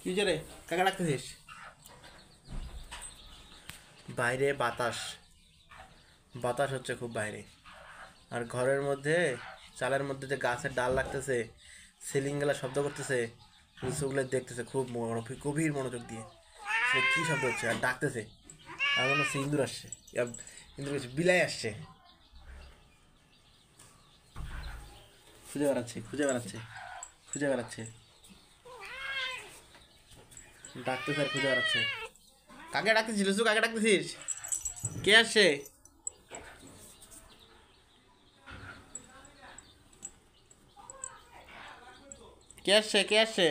কি রে কাকা ডাকতেছিস? বাইরে বাতাস বাতাস হচ্ছে খুব বাইরে। আর ঘরের মধ্যে চালের মধ্যে যে গাছের ডাল লাগতেছে, সিলিং গুলা শব্দ করতেছে, লিচুগুলো দেখতেছে খুব গভীর মনোযোগ দিয়ে। সে কি শব্দ হচ্ছে আর ডাকতেছে। আর মনে হচ্ছে ইন্দুর আসছে, ইন্দুর কিছু বিলাই আসছে। খুঁজে বেড়াচ্ছে খুঁজে বেড়াচ্ছে খুঁজে বেড়াচ্ছে, ডাকতেছে আর খুঁজে বেড়াচ্ছে। কাকে ডাকতেছিস লিচু? কাকে ডাকতেছিস? কে আসছে? কে আসছে? কে আসছে?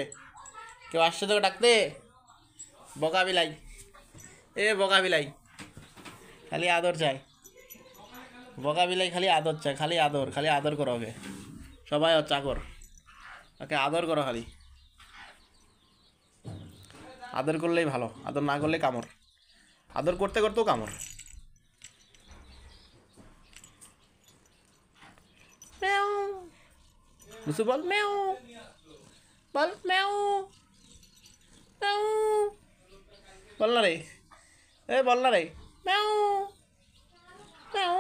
কেউ আসছে তোকে ডাকতে? বকা বিলাই, এ বকা বিলাই, খালি আদর চাই। বকা বিলাই খালি আদর চায়, খালি আদর, খালি আদর করো ওকে। সবাই ওর চাকর, ওকে আদর করো খালি। আদর করলেই ভালো, আদর না করলে কামড়। আদর করতে করতেও কামড়। ম্যাও, লুসু বল ম্যাও, বল ম্যাও, ম্যাও, বল না রে, এ বল না রে, ম্যাও, ম্যাও।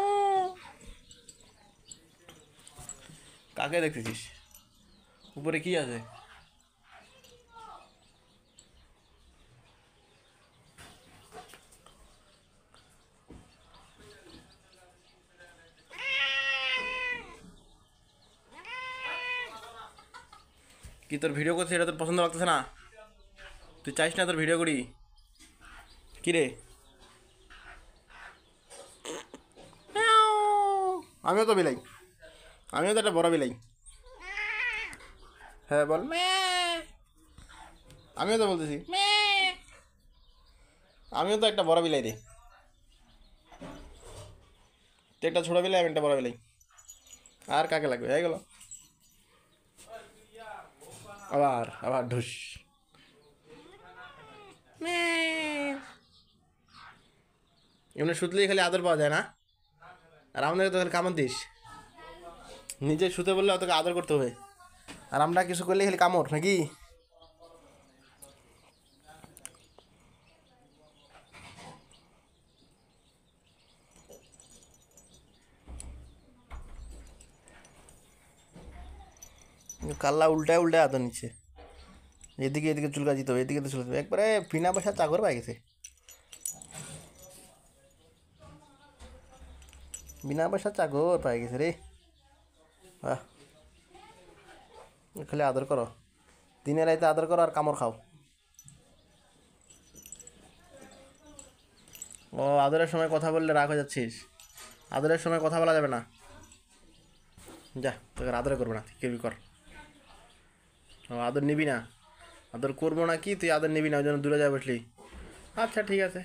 কাকে দেখতেছিস? উপরে কি আছে? কি তোর ভিডিও করছিস এটা তোর পছন্দ লাগতেছে না? তুই চাইস না তোর ভিডিও করি? কি রে? আমিও তো বিলাই, আমিও তো একটা বড় বিলাই। হ্যাঁ বল। আমিও তো বলতেছি, আমিও তো একটা বড় বিলাই রে। তুই একটা ছোট বিলাই, আমি একটা বড় বিলাই। আর কাকে লাগবে? হয়ে গেল। আবার আবার ঢুস। এমনি শুতলেই খালি আদর পাওয়া যায় না? আর আমাদেরকে তো খালি কামড় দিস। নিজে শুতে বললে তোকে আদর করতে হবে, আর আমরা কিছু করলে খালি কামড় নাকি? কাল্লা উল্টায় উল্টায় আদর নিচ্ছে। এদিকে এদিকে চুলকা দিতে হবে, এদিকে তো চুলকা, একবারে বিনা পয়সা চাকর পাই গেছে। বিনা পয়সা চাকর পাই গেছে রে। বাহ, খালি আদর করো, দিনে রাইতে আদর করো আর কামড় খাও। ও আদরের সময় কথা বললে রাগ হয়ে যাচ্ছিস? আদরের সময় কথা বলা যাবে না। যা, তোকে আদরে করবো না, তুই কর। ও আদর নিবি না? আদর করবো না কি তুই আদর নিবি না, ওই জন্য দূরে যা বসলি? আচ্ছা ঠিক আছে।